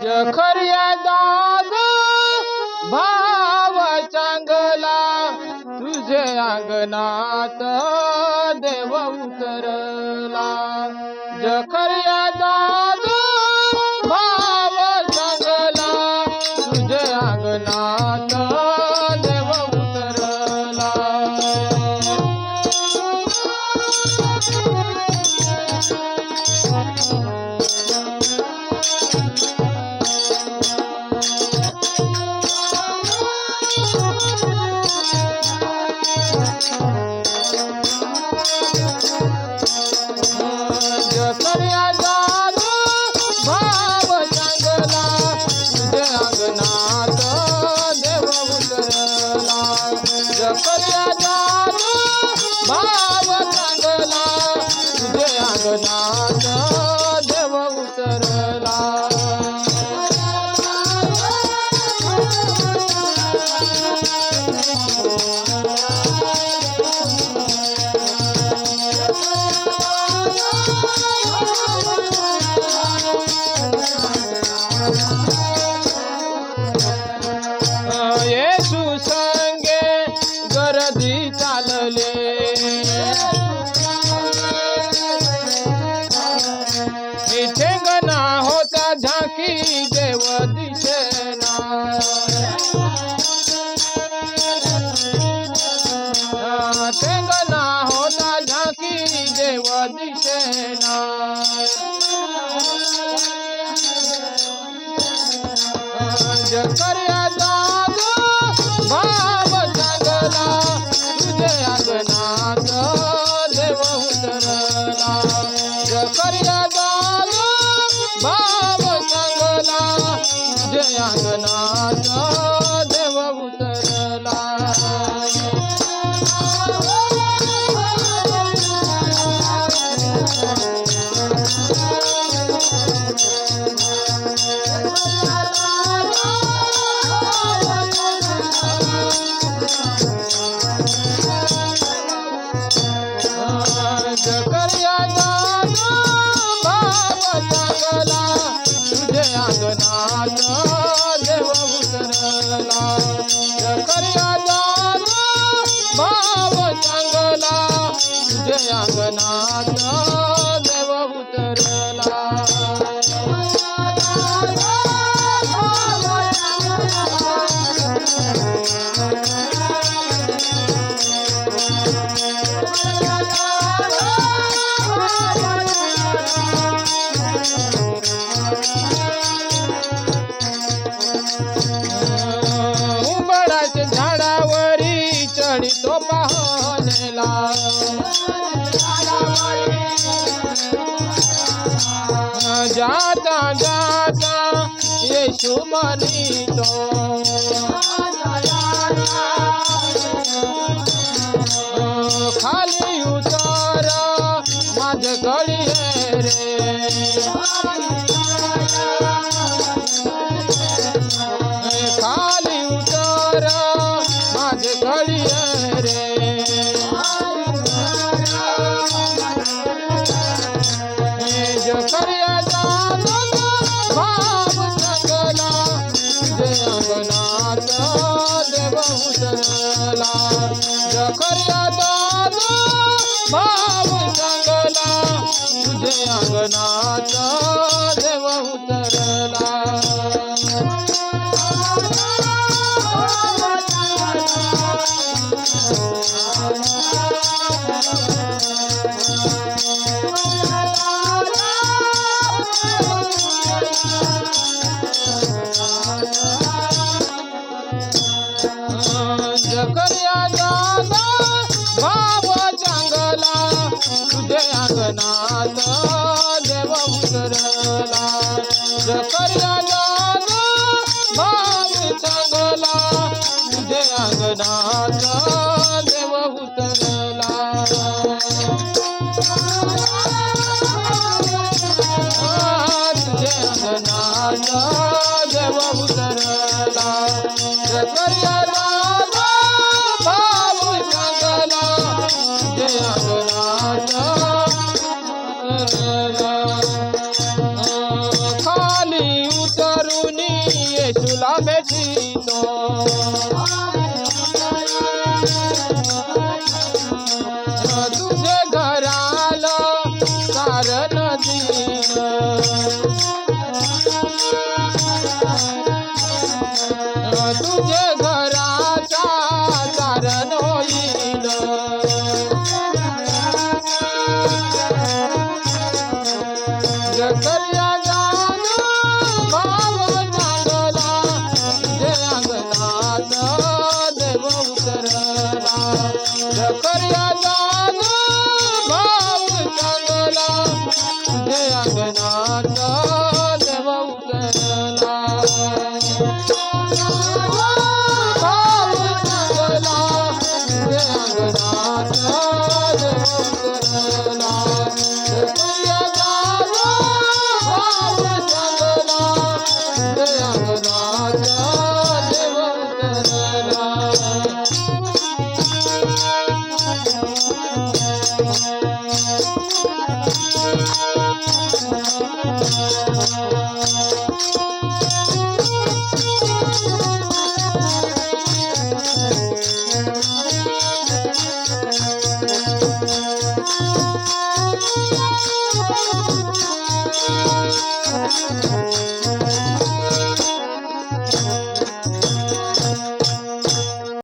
खऱ्या दाग भाव चांगला तुझे अंगणात देव उतरला. खऱ्या दाग भाव चांगला तुझे अंगणात देव उतरला. खऱ्या दाग भाव चांगला तुझे अंगणात देव उतरला. खऱ्या दाग भाव चांगला तुझे अंगणात देव उतरला. येशू संगे गर्दी चालले ठेंगणा होता झाकी देव दिसेना. ठेंगणा होता झाकी देव दिसेना. खऱ्या दाग भाव चांगला तुझे अंगणात देव उतरला. खऱ्या दाग भाव चांगला तुझे अंगणात देव उतरला. खऱ्या दाग भाव चांगला तुझे अंगणात देव उतरला. खऱ्या दाग भाव चांगला तुझे अंगणात देव उतरला. उंबराच्या झाडावरी चढितो पाहणेला. जाता जाता येशू म्हणितो खाली उतर माझे गळी रे. खाली उतर माझे गळी रे. खऱ्या दाग भाव चांगला तुझे अंगणात देव उतरला. खऱ्या दाग भाव चांगला तुझे अंगणात देव उतरला. खऱ्या दाग भाव चांगला तुझे अंगणात देव उतरला. खऱ्या दाग भाव चांगला तुझे अंगणात देव उतरला. तुझे अंगणात देव उतरला. खऱ्या दाग भाव चांगला तुझे अंगणात उतरला. खाली उतरू तुला भेटितो तुझे घराला कारण दिन तुझे घराचा कारण होईल जकरिया जान भाव चांगला जे अंगणात देव उतरला जकरिया जान भाव चांगला जे अंगणात देव उतरला भाव चांगला जे अंगणात देव उतरला जकरिया जान भाव चांगला जे अंगणात देव उतरला